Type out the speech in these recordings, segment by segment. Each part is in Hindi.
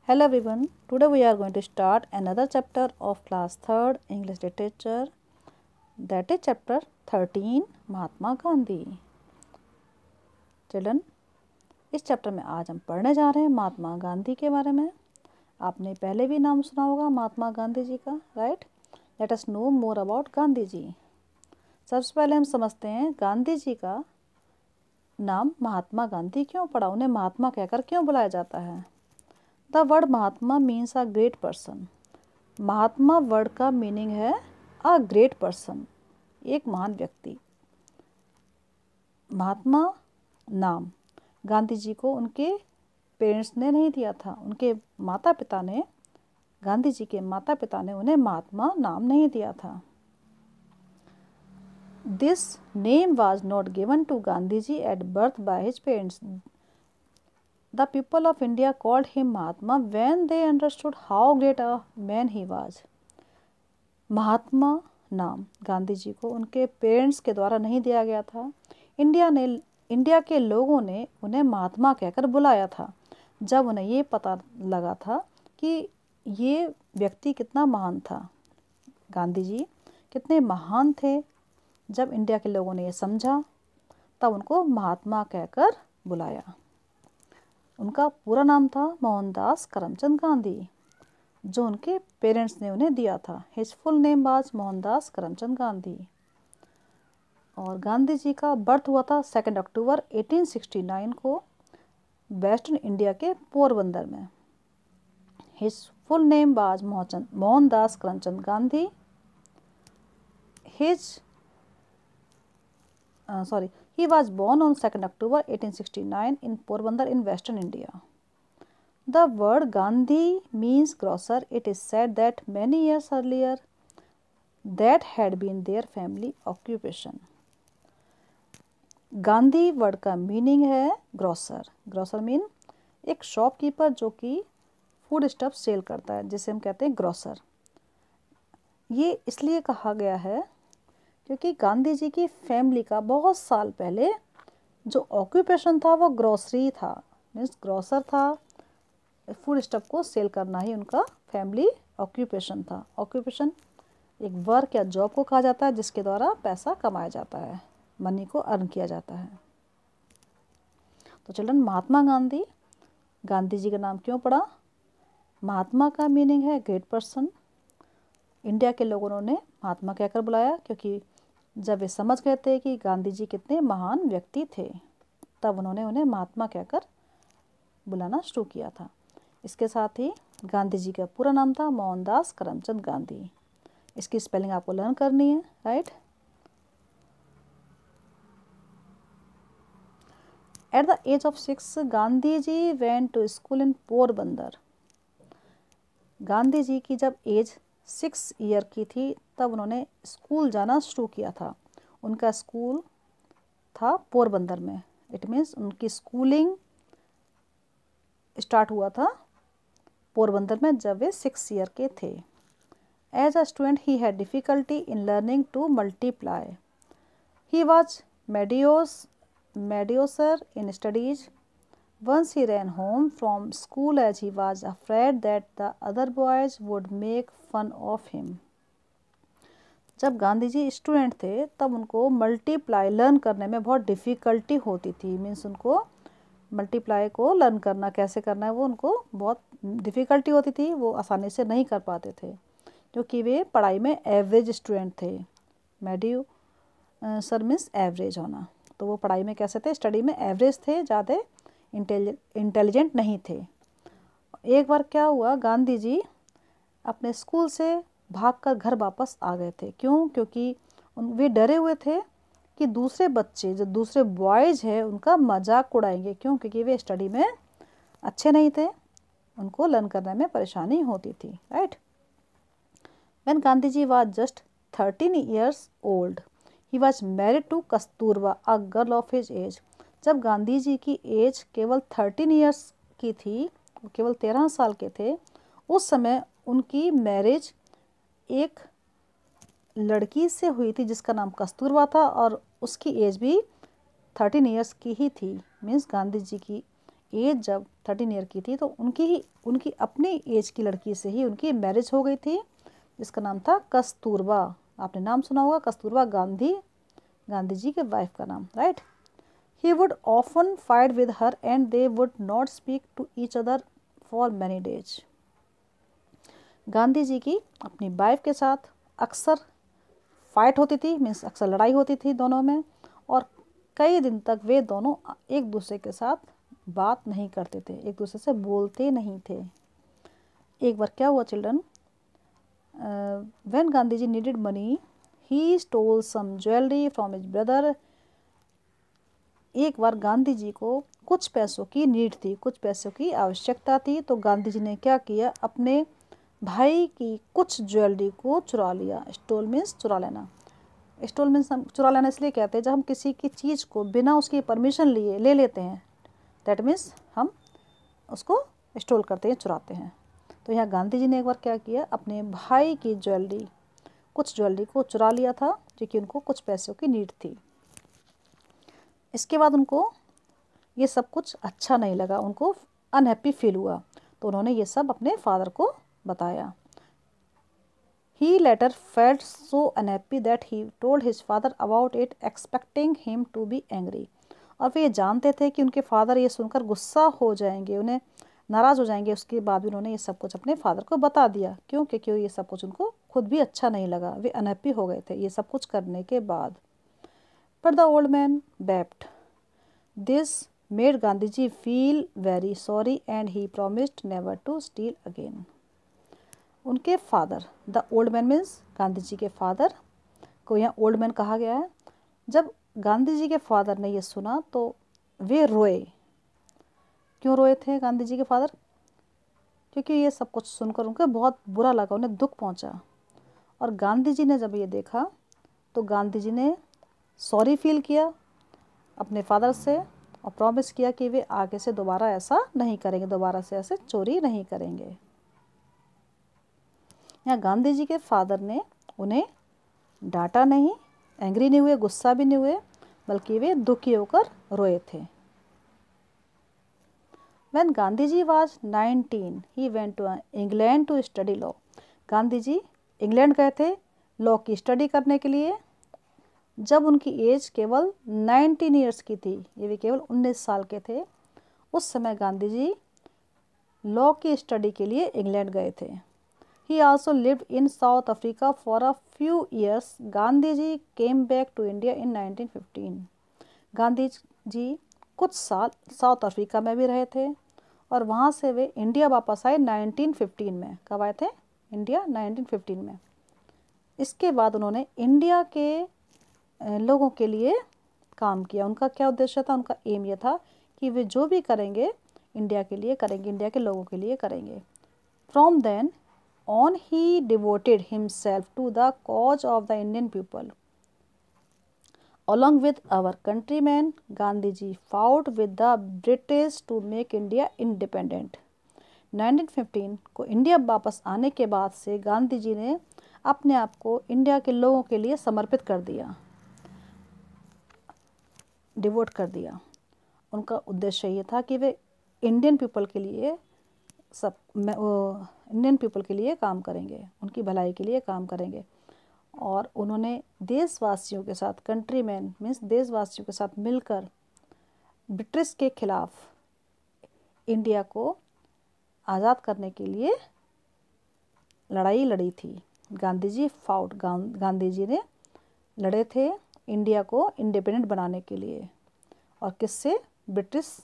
Hello everyone, today we are going to start another chapter of class 3rd English literature, that is chapter 13 Mahatma Gandhi. Children, इस चैप्टर में आज हम पढ़ने जा रहे हैं महात्मा गांधी के बारे में। आपने पहले भी नाम सुना होगा महात्मा गांधी जी का, right. Let us know more about Gandhi ji. सबसे पहले हम समझते हैं गांधी जी का नाम महात्मा गांधी क्यों पड़ा, उन्हें महात्मा कहकर क्यों बुलाया जाता है। The word Mahatma means a great person. Mahatma word का मीनिंग है अ ग्रेट पर्सन, एक महान व्यक्ति। महात्मा नाम गांधी जी को उनके पेरेंट्स ने नहीं दिया था, उनके माता पिता ने, गांधी जी के माता पिता ने उन्हें महात्मा नाम नहीं दिया था। This name was not given to Gandhi ji at birth by his parents. The people of India called him Mahatma when they understood how great a man he was. महात्मा नाम गांधी जी को उनके पेरेंट्स के द्वारा नहीं दिया गया था। इंडिया के लोगों ने उन्हें महात्मा कहकर बुलाया था जब उन्हें ये पता लगा था कि ये व्यक्ति कितना महान था, गांधी जी कितने महान थे। जब इंडिया के लोगों ने ये समझा तब उनको महात्मा कहकर बुलाया। उनका पूरा नाम था मोहनदास करमचंद गांधी, जो उनके पेरेंट्स ने उन्हें दिया था। His full name was Mohandas Karamchand Gandhi. और गांधी जी का बर्थ हुआ था 2 अक्टूबर 1869 को वेस्टर्न इंडिया के पोरबंदर में। His full name was Mohandas Karamchand Gandhi. He was born on 2 October 1869 in Porbandar in Western India. The word Gandhi means grocer. It is said that many years earlier that had been their family occupation. Gandhi word का मीनिंग है ग्रोसर। ग्रोसर मीन एक शॉपकीपर जो कि फूड स्टफ सेल करता है, जिसे हम कहते हैं ग्रोसर। ये इसलिए कहा गया है क्योंकि गांधी जी की फैमिली का बहुत साल पहले जो ऑक्यूपेशन था वो ग्रोसरी था, मीन्स ग्रोसर था। फूड स्टफ को सेल करना ही उनका फैमिली ऑक्यूपेशन था। ऑक्यूपेशन एक वर्क या जॉब को कहा जाता है जिसके द्वारा पैसा कमाया जाता है, मनी को अर्न किया जाता है। तो चिल्ड्रन, महात्मा गांधी, गांधी जी का नाम क्यों पड़ा। महात्मा का मीनिंग है ग्रेट पर्सन। इंडिया के लोगों ने उन्हें महात्मा कहकर बुलाया क्योंकि जब वे समझ गए थे कि गांधी जी कितने महान व्यक्ति थे, तब उन्होंने उन्हें महात्मा कहकर बुलाना शुरू किया था। इसके साथ ही गांधी जी का पूरा नाम था मोहनदास करमचंद गांधी। इसकी स्पेलिंग आपको लर्न करनी है, right. At the age of 6 Gandhi ji went to school in Porbandar. Gandhi ji की जब एज 6 ईयर की थी तब उन्होंने स्कूल जाना शुरू किया था। उनका स्कूल था पोरबंदर में। इट मीन्स उनकी स्कूलिंग स्टार्ट हुआ था पोरबंदर में जब वे 6 ईयर के थे। As a student he had difficulty in learning to multiply. He was mediocre in studies. Once he ran home from school as he was afraid that the other boys would make fun of him. जब गांधी जी स्टूडेंट थे तब उनको मल्टीप्लाई लर्न करने में बहुत डिफ़िकल्टी होती थी। मीन्स उनको मल्टीप्लाई को लर्न करना कैसे करना है वो उनको बहुत डिफ़िकल्टी होती थी, वो आसानी से नहीं कर पाते थे क्योंकि वे पढ़ाई में एवरेज स्टूडेंट थे। सर मीन्स एवरेज होना, तो वो पढ़ाई में कैसे थे, स्टडी में एवरेज थे, ज़्यादा इंटेलिजेंट नहीं थे। एक बार क्या हुआ, गांधी जी अपने स्कूल से भागकर घर वापस आ गए थे। क्यों? क्योंकि वे डरे हुए थे कि दूसरे बच्चे जो दूसरे बॉयज़ हैं उनका मजाक उड़ाएंगे। क्यों? क्योंकि वे स्टडी में अच्छे नहीं थे, उनको लर्न करने में परेशानी होती थी, right. When Gandhi ji was just 13 years old he was married to Kasturba a girl of his age. जब गांधी जी की एज केवल 13 ईयर्स की थी, केवल 13 साल के थे, उस समय उनकी मैरिज एक लड़की से हुई थी जिसका नाम कस्तूरबा था और उसकी एज भी 13 ईयर्स की ही थी। मीन्स गांधी जी की एज जब 13 ईयर की थी तो उनकी अपनी एज की लड़की से ही उनकी मैरिज हो गई थी, जिसका नाम था कस्तूरबा। आपने नाम सुना होगा कस्तूरबा गांधी, गांधी जी के वाइफ का नाम, right. He would often fight with her and they would not speak to each other for many days. Gandhi ji की अपनी वाइफ के साथ अक्सर फाइट होती थी, मीन्स अक्सर लड़ाई होती थी दोनों में, और कई दिन तक वे दोनों एक दूसरे के साथ बात नहीं करते थे, एक दूसरे से बोलते नहीं थे। एक बार क्या हुआ children, when Gandhi ji needed money he stole some jewellery from his brother. एक बार गांधी जी को कुछ पैसों की नीड थी, कुछ पैसों की आवश्यकता थी, तो गांधी जी ने क्या किया, अपने भाई की कुछ ज्वेलरी को चुरा लिया। स्टोल मीन्स चुरा लेना। स्टोल मीन्स हम चुरा लेना इसलिए कहते हैं जब हम किसी की चीज़ को बिना उसकी परमिशन लिए ले लेते हैं, दैट मीन्स हम उसको स्टोल करते हैं, चुराते हैं। तो यहाँ गांधी जी ने एक बार क्या किया, अपने भाई की ज्वेलरी, कुछ ज्वेलरी को चुरा लिया था, जो कि उनको कुछ पैसों की नीड थी। इसके बाद उनको ये सब कुछ अच्छा नहीं लगा, उनको अनहैप्पी फील हुआ, तो उन्होंने ये सब अपने फादर को बताया। He later felt so unhappy that he told his father about it, expecting him to be angry. और वे जानते थे कि उनके फादर ये सुनकर गुस्सा हो जाएंगे, उन्हें नाराज़ हो जाएंगे। उसके बाद भी उन्होंने ये सब कुछ अपने फादर को बता दिया, क्योंकि ये सब कुछ उनको खुद भी अच्छा नहीं लगा, वे अनहैप्पी हो गए थे ये सब कुछ करने के बाद। पर the old man wept. This made Gandhi ji feel very sorry and he promised never to steal again. उनके father, the old man means Gandhi ji के फादर को यहाँ ओल्ड मैन कहा गया है। जब गांधी जी के फादर ने ये सुना तो वे रोए। क्यों रोए थे गांधी जी के फादर? क्योंकि ये सब कुछ सुनकर उनको बहुत बुरा लगा, उन्हें दुख पहुंचा। और गांधी जी ने जब ये देखा तो गांधी जी ने सॉरी फील किया अपने फादर से और प्रॉमिस किया कि वे आगे से दोबारा ऐसा नहीं करेंगे, दोबारा से ऐसे चोरी नहीं करेंगे। यहाँ गांधी जी के फादर ने उन्हें डांटा नहीं, एंग्री नहीं हुए, गुस्सा भी नहीं हुए, बल्कि वे दुखी होकर रोए थे। When Gandhi ji was 19, he went to England to study law. Gandhi ji England गए थे लॉ की स्टडी करने के लिए। जब उनकी एज केवल 19 ईयर्स की थी, ये भी केवल 19 साल के थे, उस समय गांधी जी लॉ की स्टडी के लिए इंग्लैंड गए थे। He also lived in South Africa for a few years. Gandhi ji came back to India in 1915. Gandhi ji कुछ साल साउथ अफ्रीका में भी रहे थे और वहाँ से वे इंडिया वापस आए 1915 में। कब आए थे? इंडिया 1915 में। इसके बाद उन्होंने इंडिया के लोगों के लिए काम किया। उनका क्या उद्देश्य था? उनका एम ये था कि वे जो भी करेंगे इंडिया के लिए करेंगे, इंडिया के लोगों के लिए करेंगे। From then on he devoted himself to the cause of the Indian people. Along with our countrymen, Gandhi ji fought with the British to make India independent. 1915 को इंडिया वापस आने के बाद से गांधी जी ने अपने आप को इंडिया के लोगों के लिए समर्पित कर दिया, डिवोट कर दिया। उनका उद्देश्य ये था कि वे इंडियन पीपल के लिए इंडियन पीपल के लिए काम करेंगे, उनकी भलाई के लिए काम करेंगे। और उन्होंने देशवासियों के साथ, कंट्रीमैन मीन्स देशवासियों के साथ मिलकर ब्रिटिश के खिलाफ इंडिया को आज़ाद करने के लिए लड़ाई लड़ी थी। गांधी जी फाउट, गांधी जी ने लड़े थे इंडिया को इंडिपेंडेंट बनाने के लिए। और किससे? ब्रिटिश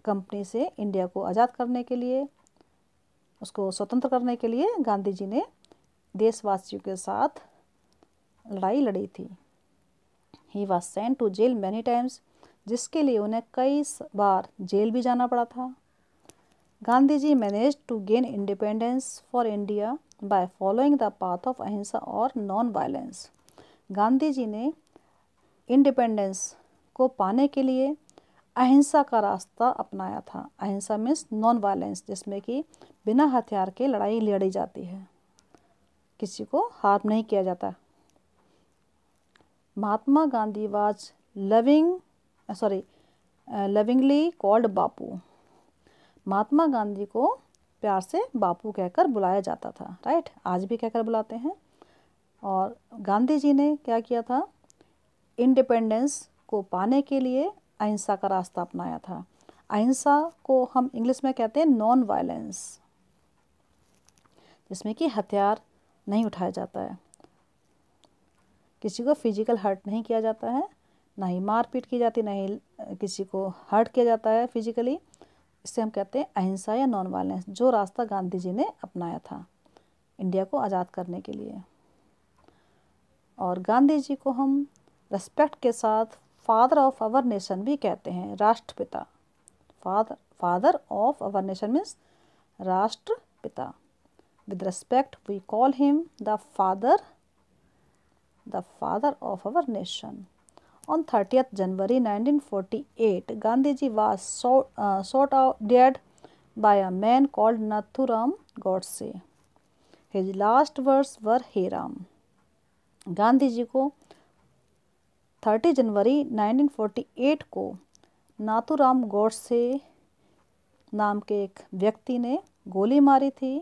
कंपनी से इंडिया को आज़ाद करने के लिए, उसको स्वतंत्र करने के लिए गांधी जी ने देशवासियों के साथ लड़ाई लड़ी थी। He was sent to jail many times, जिसके लिए उन्हें कई बार जेल भी जाना पड़ा था। Gandhi ji manage to gain independence for India by following the path of ahimsa और नॉन वायलेंस। गांधी जी ने इंडिपेंडेंस को पाने के लिए अहिंसा का रास्ता अपनाया था। अहिंसा मीन्स नॉन वायलेंस, जिसमें कि बिना हथियार के लड़ाई लड़ी जाती है, किसी को हार्म नहीं किया जाता। Mahatma Gandhi was lovingly called बापू। महात्मा गांधी को प्यार से बापू कहकर बुलाया जाता था, राइट, आज भी कहकर बुलाते हैं। और गांधी जी ने क्या किया था, इंडिपेंडेंस को पाने के लिए अहिंसा का रास्ता अपनाया था। अहिंसा को हम इंग्लिश में कहते हैं नॉन वायलेंस, जिसमें कि हथियार नहीं उठाया जाता है, किसी को फिजिकल हर्ट नहीं किया जाता है, ना ही मारपीट की जाती, ना ही किसी को हर्ट किया जाता है फिजिकली। इससे हम कहते हैं अहिंसा या नॉन वायलेंस, जो रास्ता गांधी जी ने अपनाया था इंडिया को आज़ाद करने के लिए। और गांधी जी को हम रेस्पेक्ट के साथ फादर ऑफ आवर नेशन भी कहते हैं, राष्ट्रपिता। Father of our nation means राष्ट्रपिता। With respect, we call him the father of our nation. On 30th January 1948, Gandhiji was shot dead by a man called Nathuram Godse. His last words were "Hey Ram." Gandhi ji को 30 जनवरी 1948 को नाथुराम गोडसे नाम के एक व्यक्ति ने गोली मारी थी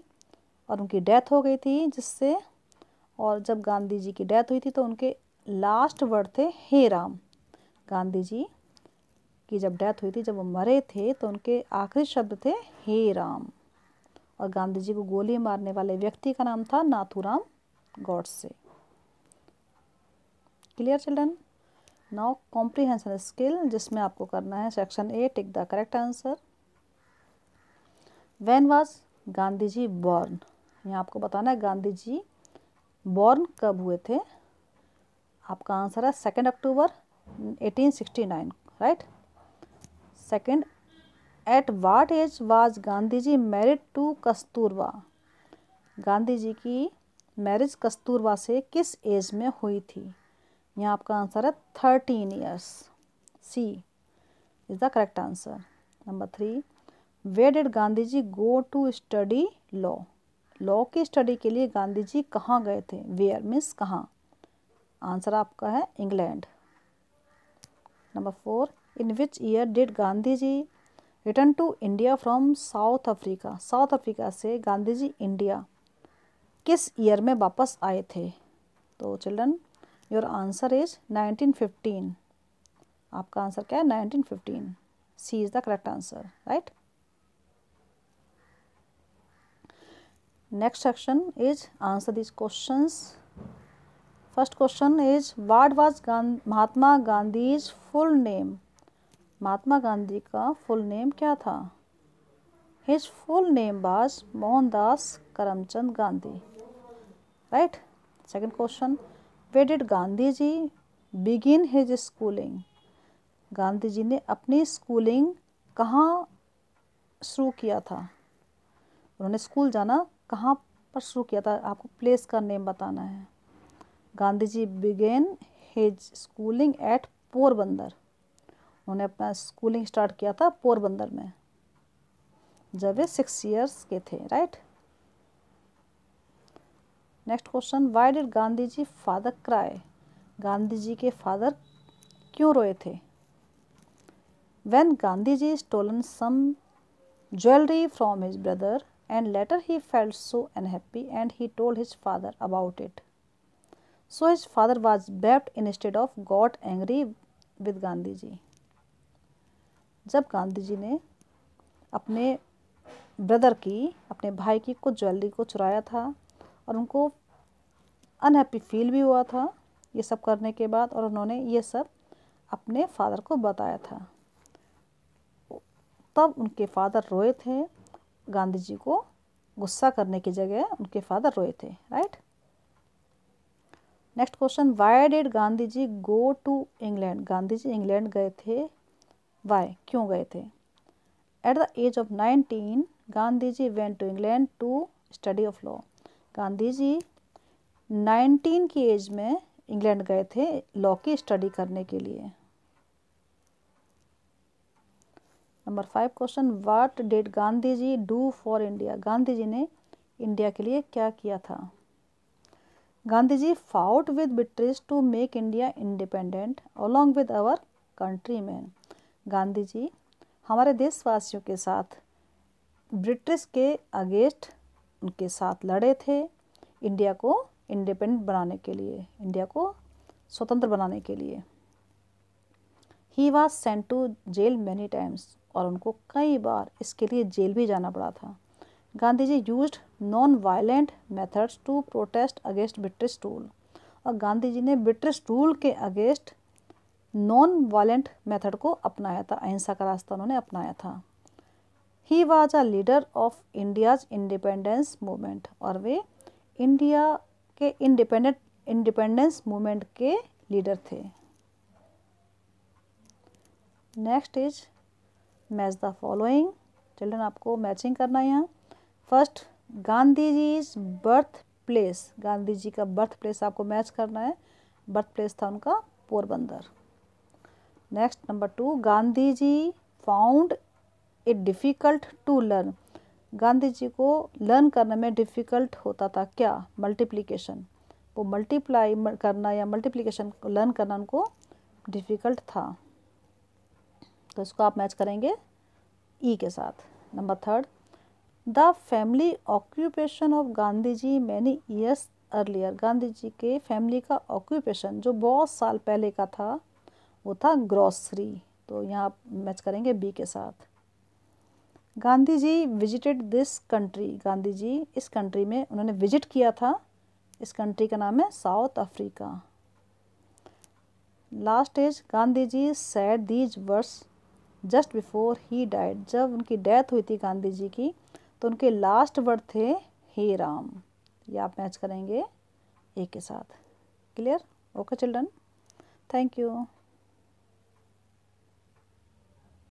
और उनकी डेथ हो गई थी, जिससे, और जब गांधी जी की डेथ हुई थी तो उनके लास्ट वर्ड थे हे राम। गांधी जी की जब डेथ हुई थी, जब वो मरे थे, तो उनके आखिरी शब्द थे हे राम। और गांधी जी को गोली मारने वाले व्यक्ति का नाम था Nathuram Godse. Clear children? Now comprehension skill, जिसमें आपको करना है section A, tick the correct answer. When was Gandhi ji born? यहाँ आपको बताना है गांधी जी बॉर्न कब हुए थे। आपका आंसर है 2 अक्टूबर 1869, right. Second, at what age was Gandhi ji married to Kasturba? Gandhi ji की मैरिज कस्तूरबा से किस एज में हुई थी? यहाँ आपका आंसर है 13 years. C is the correct answer. Number 3, where did Gandhi ji go to study law? Law की स्टडी के लिए गांधी जी कहाँ गए थे? वेयर मीन्स कहाँ। आंसर आपका है England. Number 4, in which year did Gandhi ji return to India from South Africa? South Africa से गांधी जी इंडिया किस ईयर में वापस आए थे? तो चिल्ड्रन, योर आंसर इज 1915। आपका आंसर क्या है? 1915। C is the correct answer, right. Next section is answer these questions. First question is, what was Mahatma Gandhi's full name? Mahatma Gandhi का full name क्या था? His full name was Mohandas Karamchand Gandhi, right? Second question, where did Gandhi ji begin his schooling? Gandhi ji ने अपनी स्कूलिंग कहाँ शुरू किया था? उन्होंने स्कूल जाना कहाँ पर शुरू किया था? आपको प्लेस का नेम बताना है। Gandhi ji began his schooling at Porbandar. उन्होंने अपना स्कूलिंग स्टार्ट किया था पोरबंदर में जब वे 6 ईयर्स के थे, right. Next question, why did Gandhi ji father cry? Gandhi ji के फादर क्यों रोए थे? When Gandhi ji stolen some jewellery from his brother and later he felt so unhappy and he told his father about it. So his father was wept instead of got angry with Gandhi ji. जब गांधी जी ने अपने ब्रदर की, अपने भाई की कुछ ज्वेलरी को चुराया था और उनको अनहैप्पी फील भी हुआ था ये सब करने के बाद, और उन्होंने ये सब अपने फादर को बताया था, तब उनके फादर रोए थे। गांधी जी को गुस्सा करने की जगह उनके फादर रोए थे, right. Next question, why did Gandhi ji go to England? Gandhi ji England गए थे, व्हाई, क्यों गए थे? At the age of 19 Gandhi ji went to England to study of law. Gandhi ji 19 की एज में इंग्लैंड गए थे लॉ की स्टडी करने के लिए। Number 5 question, what did Gandhi ji do for India? Gandhi ji ने इंडिया के लिए क्या किया था? Gandhi ji fought with British to make India independent along with our countryman. Gandhi ji हमारे देशवासियों के साथ ब्रिटिश के अगेंस्ट उनके साथ लड़े थे, इंडिया को इंडिपेंडेंट बनाने के लिए, इंडिया को स्वतंत्र बनाने के लिए। He was sent to jail many times, और उनको कई बार इसके लिए जेल भी जाना पड़ा था। Gandhi ji used non violent methods to protest against British rule, और गांधी जी ने ब्रिटिश रूल के अगेंस्ट नॉन वायलेंट मेथड को अपनाया था, अहिंसा का रास्ता उन्होंने अपनाया था। He was a leader of India's independence movement, और वे इंडिया के इंडिपेंडेंस मूवमेंट के लीडर थे। Next is match the following. Children आपको मैचिंग करना है यहाँ। First, Gandhi ji is birth place, Gandhi ji का बर्थ प्लेस आपको मैच करना है। बर्थ प्लेस था उनका Porbandar. Next number 2, Gandhi ji found it difficult to learn, Gandhi ji को लर्न करने में डिफ़िकल्ट होता था क्या? मल्टीप्लिकेशन, वो मल्टीप्लाई करना या मल्टीप्लिकेशन को लर्न करना उनको डिफ़िकल्ट था, तो इसको आप मैच करेंगे ई के साथ। Number 3, the family occupation of Gandhi ji many years earlier, Gandhi ji के फैमिली का ऑक्यूपेशन जो बहुत साल पहले का था वो था ग्रॉसरी, तो यहाँ आप मैच करेंगे बी के साथ। Gandhi ji visited this country, Gandhi ji इस कंट्री में उन्होंने विजिट किया था, इस कंट्री का नाम है South Africa. Last is Gandhi ji said these words just before he died, जब उनकी डेथ हुई थी गांधी जी की तो उनके लास्ट वर्ड थे हे राम, ये आप मैच करेंगे ए के साथ। Clear? Okay children, thank you.